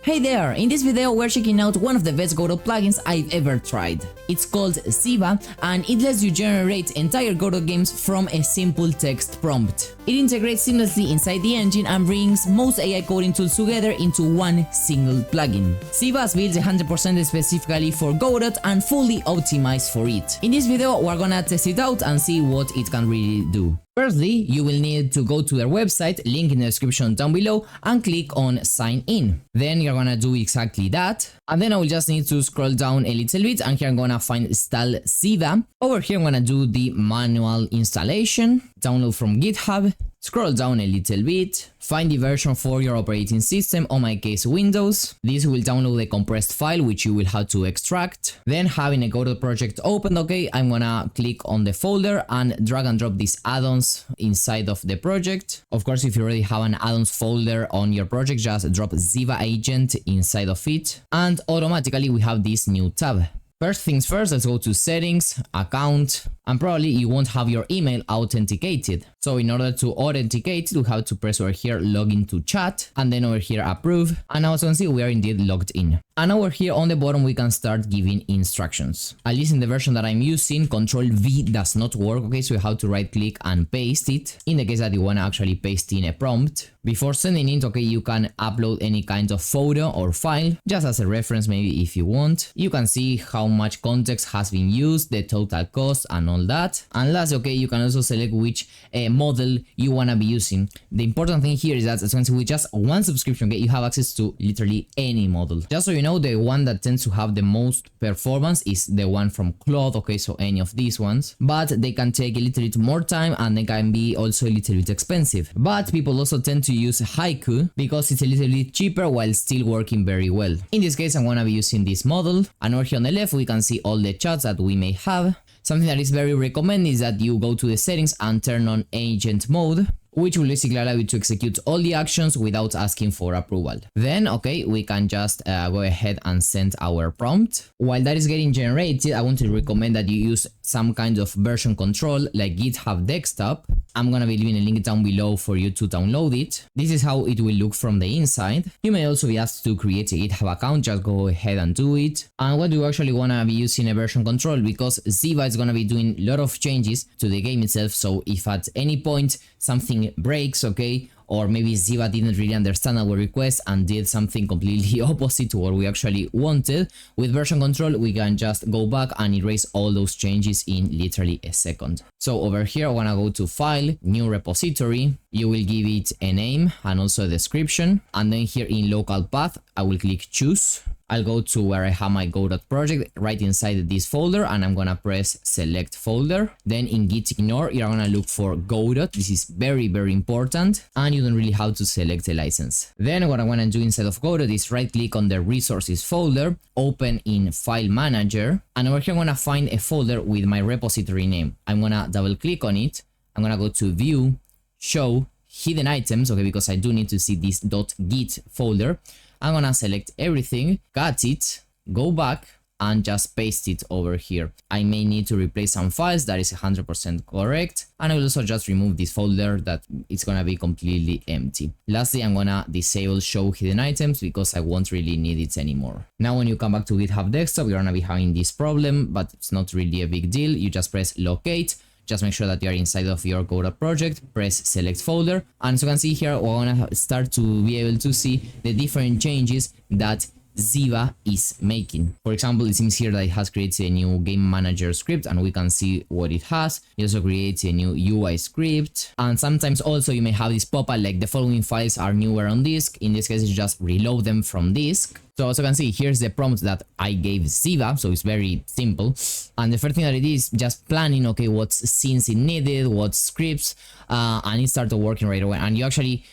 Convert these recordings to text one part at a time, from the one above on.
Hey there! In this video we're checking out one of the best Godot plugins I've ever tried. It's called Ziva and it lets you generate entire Godot games from a simple text prompt. It integrates seamlessly inside the engine and brings most AI coding tools together into one single plugin. Ziva is built 100% specifically for Godot and fully optimized for it. In this video we're gonna test it out and see what it can really do. Firstly, you will need to go to their website, link in the description down below, and click on sign in. Then you're gonna do exactly that. And then I will just need to scroll down a little bit, and here I'm gonna find install Ziva. Over here I'm gonna do the manual installation, download from GitHub, scroll down a little bit, find the version for your operating system, on my case Windows. This will download a compressed file which you will have to extract. Then having a Godot project open, okay, I'm gonna click on the folder and drag and drop these add-ons inside of the project. Of course, if you already have an add-ons folder on your project, just drop Ziva agent inside of it and automatically we have this new tab. First things first, let's go to settings, account, and probably you won't have your email authenticated. So in order to authenticate, you have to press over here login to chat and then over here approve. And now as you can see, we are indeed logged in. And over here on the bottom, we can start giving instructions. At least in the version that I'm using, Control V does not work. Okay, so you have to right click and paste it. In the case that you want to actually paste in a prompt. Before sending it, okay, you can upload any kind of photo or file, just as a reference maybe if you want. You can see how much context has been used, the total cost and all that. And last, okay, you can also select which model you want to be using. The important thing here is that as you can see, with just one subscription, okay, you have access to literally any model. Just so you know, the one that tends to have the most performance is the one from Claude, okay, so any of these ones. But they can take a little bit more time and they can be also a little bit expensive. But people also tend to use Haiku because it's a little bit cheaper while still working very well. In this case, I'm gonna be using this model, and over here on the left we can see all the chats that we may have. Something that is very recommended is that you go to the settings and turn on agent mode, which will basically allow you to execute all the actions without asking for approval. Then, okay, we can just go ahead and send our prompt. While that is getting generated, I want to recommend that you use some kind of version control like GitHub Desktop. I'm gonna be leaving a link down below for you to download it. This is how it will look from the inside. You may also be asked to create a GitHub account, just go ahead and do it. And what do you actually wanna be using a version control? Because Ziva is gonna be doing a lot of changes to the game itself, so if at any point something breaks, okay, or maybe Ziva didn't really understand our request and did something completely opposite to what we actually wanted, with version control we can just go back and erase all those changes in literally a second. So over here I want to go to file, new repository, you will give it a name and also a description, and then here in local path I will click choose. I'll go to where I have my Godot project right inside this folder and I'm gonna press select folder. Then in git ignore, you're gonna look for Godot. This is very, very important and you don't really have to select a license. Then what I wanna do inside of Godot is right click on the resources folder, open in file manager, and over here I'm gonna find a folder with my repository name. I'm gonna double click on it. I'm gonna go to view, show, hidden items, okay, because I do need to see this .git folder. I'm gonna select everything, cut it, go back, and just paste it over here. I may need to replace some files, that is 100% correct. And I will also just remove this folder that it's gonna be completely empty. Lastly, I'm gonna disable show hidden items because I won't really need it anymore. Now when you come back to GitHub Desktop, you're gonna be having this problem, but it's not really a big deal. You just press locate. Just make sure that you are inside of your Godot project, press select folder, and as you can see here, we're gonna start to be able to see the different changes that Ziva is making. For example, it seems here that it has created a new game manager script and we can see what it has. It also creates a new UI script, and sometimes also you may have this pop-up like the following files are newer on disk. In this case, you just reload them from disk. So as you can see, here's the prompt that I gave Ziva, so it's very simple. And the first thing that it is just planning, okay, what scenes it needed, what scripts, and it started working right away. And you actually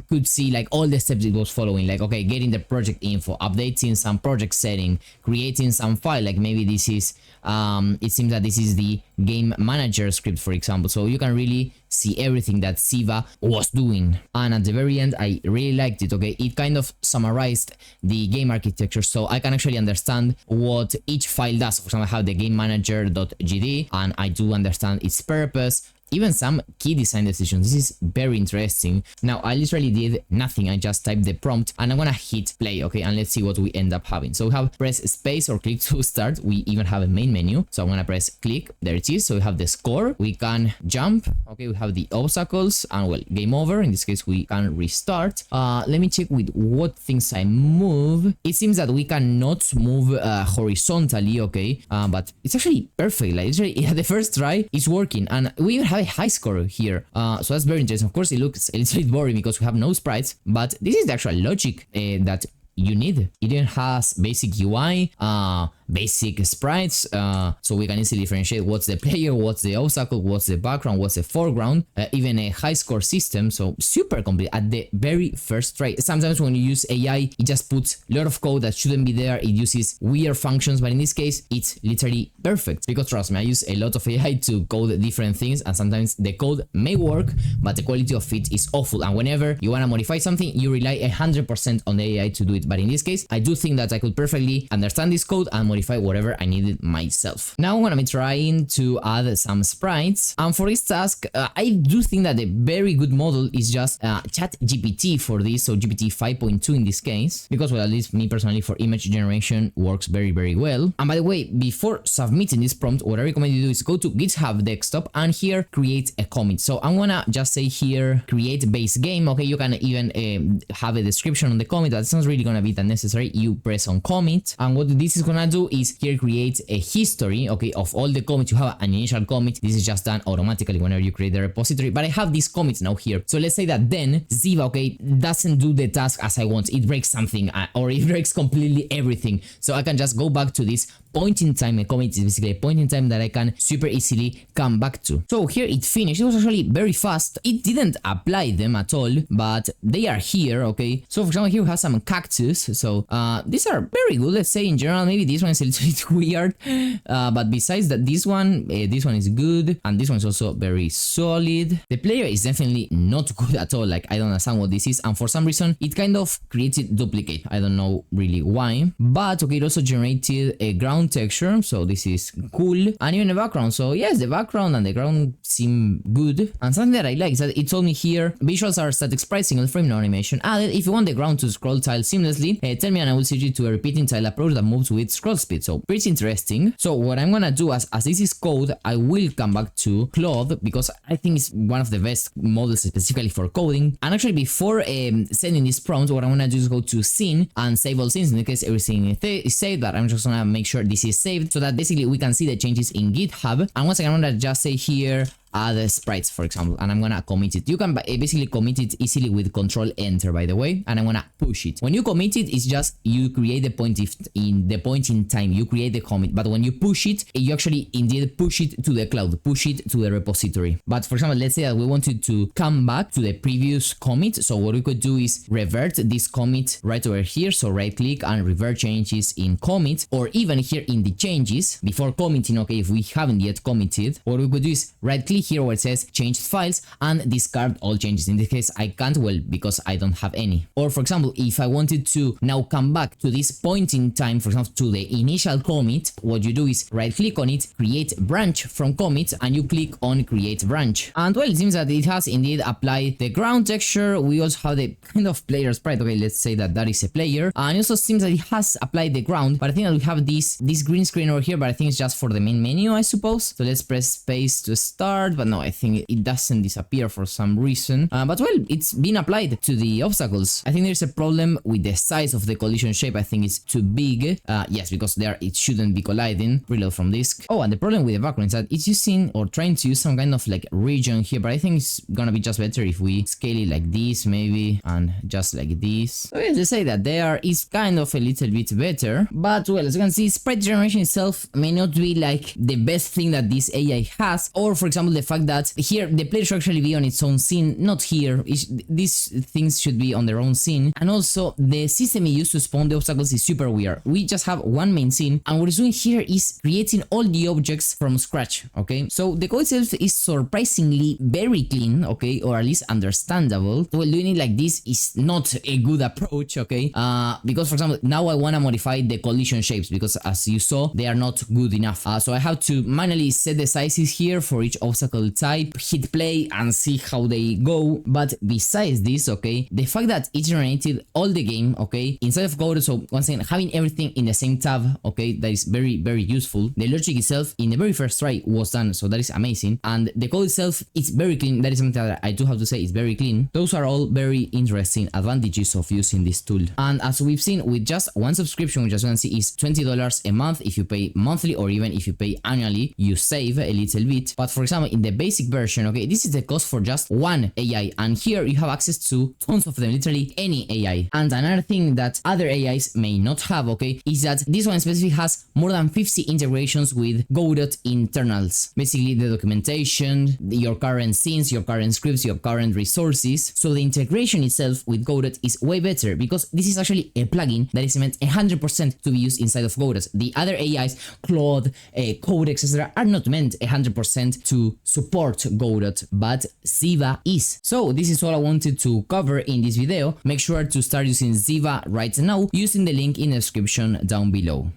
could see like all the steps it was following, like okay, getting the project info, updating some project setting, creating some file, like maybe this is it seems that this is the game manager script, for example. So you can really see everything that Ziva was doing. And at the very end, I really liked it, okay? It kind of summarized the game architecture, so I can actually understand what each file does. For example, I have the game manager.gd and I do understand its purpose. even some key design decisions. This is very interesting. Now I literally did nothing. I just typed the prompt and I'm gonna hit play, okay, and let's see what we end up having. So we have press space or click to start. We even have a main menu, so I'm gonna press click, there it is. So we have the score, we can jump, okay, we have the obstacles, and well, game over. In this case we can restart. Let me check with what things I move. It seems that we cannot move horizontally, okay, but it's actually perfect. Like literally, yeah, the first try is working, and we even have a high score here, so that's very interesting. Of course it looks a little bit boring because we have no sprites, but this is the actual logic that you need. It even has basic UI, basic sprites, so we can easily differentiate what's the player, what's the obstacle, what's the background, what's the foreground, even a high score system. So super complete at the very first try. Sometimes when you use AI, it just puts a lot of code that shouldn't be there. It uses weird functions, but in this case it's literally perfect, because trust me, I use a lot of AI to code different things, and sometimes the code may work but the quality of it is awful, and whenever you want to modify something you rely 100% on the AI to do it. But in this case I do think that I could perfectly understand this code and modify whatever I needed myself. Now I'm gonna be trying to add some sprites, and for this task I do think that a very good model is just ChatGPT for this, so GPT 5.2 in this case, because well, at least me personally for image generation works very well. And by the way, before submitting this prompt, what I recommend you do is go to GitHub Desktop and here create a commit. So I'm gonna just say here create base game, okay, you can even have a description on the commit, but it's not really gonna be that necessary. You press on commit, and what this is gonna do is here create a history, okay, of all the commits. You have an initial commit. This is just done automatically whenever you create the repository, but I have these commits now here. So let's say that then Ziva, okay, doesn't do the task as I want. It breaks something, or it breaks completely everything. So I can just go back to this point in time. A commit is basically a point in time that I can super easily come back to. So here it finished. It was actually very fast. It didn't apply them at all, but they are here, okay. So for example, here we have some cactus. So these are very good. Let's say in general, maybe this one is a little bit weird, but besides that, this one is good, and this one is also very solid. The player is definitely not good at all. Like I don't understand what this is, and for some reason it kind of created duplicate. I don't know really why, but okay, it also generated a ground texture, so this is cool, and even a background. So yes, the background and the ground seem good, and something that I like is that it told me here visuals are static sprite, single frame, no animation added. If you want the ground to scroll tile seamlessly, tell me and I will switch it to a repeating tile approach that moves with scroll speed. So pretty interesting. So what I'm gonna do, as this is code, I will come back to Claude because I think it's one of the best models specifically for coding. And actually before sending this prompt, what I'm gonna do is go to scene and save all scenes. In this case everything is saved, but I'm just gonna make sure this is saved so that basically we can see the changes in GitHub. And once again I'm gonna just say here add sprites, for example, and I'm gonna commit it. You can basically commit it easily with Control Enter, by the way, and I'm gonna push it. When you commit it, it's just you create the point in time, you create the commit, but when you push it, you actually indeed push it to the cloud, push it to the repository. But for example, let's say that we wanted to come back to the previous commit, so what we could do is revert this commit right over here, so right click and revert changes in commit, or even here in the changes before committing, okay, if we haven't yet committed, what we could do is right click here where it says changed files and discard all changes. In this case I can't, well, because I don't have any. Or for example, if I wanted to now come back to this point in time, for example to the initial commit, what you do is right click on it, create branch from commit, and you click on create branch. And well, it seems that it has indeed applied the ground texture. We also have the kind of player sprite, okay, let's say that that is a player, and it also seems that it has applied the ground, but I think that we have this green screen over here, but I think it's just for the main menu, I suppose. So let's press space to start, but no, I think it doesn't disappear for some reason. But well, it's been applied to the obstacles. I think there's a problem with the size of the collision shape. I think it's too big. Yes, because there it shouldn't be colliding. Reload from disk. Oh, and the problem with the background is that it's using or trying to use some kind of like region here, but I think it's gonna be just better if we scale it like this maybe, and just like this. So yeah, to say that there is kind of a little bit better, but well, as you can see, sprite generation itself may not be like the best thing that this AI has, or for example the fact that here the player should actually be on its own scene, not here. These things should be on their own scene, and also the system it used to spawn the obstacles is super weird. We just have one main scene, and what it's doing here is creating all the objects from scratch, okay? So the code itself is surprisingly very clean, okay, or at least understandable. Well, doing it like this is not a good approach, okay? Because for example, now I want to modify the collision shapes because as you saw, they are not good enough. So I have to manually set the sizes here for each obstacle obstacle type, hit play and see how they go. But besides this, okay, the fact that it generated all the game, okay, inside of Godot, so once again, having everything in the same tab, okay, that is very, very useful. The logic itself in the very first try was done, so that is amazing. And the code itself, it's very clean. That is something that I do have to say, it's very clean. Those are all very interesting advantages of using this tool. And as we've seen, with just one subscription, which as you can see is $20 a month. If you pay monthly or even if you pay annually, you save a little bit. But for example, in the basic version, okay, this is the cost for just one AI, and here you have access to tons of them, literally any AI. And another thing that other AIs may not have, okay, is that this one specifically has more than 50 integrations with Godot internals. Basically the documentation, your current scenes, your current scripts, your current resources. So the integration itself with Godot is way better because this is actually a plugin that is meant 100% to be used inside of Godot. The other AIs, Claude, Codex, etc., are not meant 100% to support Godot, but Ziva is. So this is all I wanted to cover in this video. Make sure to start using Ziva right now using the link in the description down below.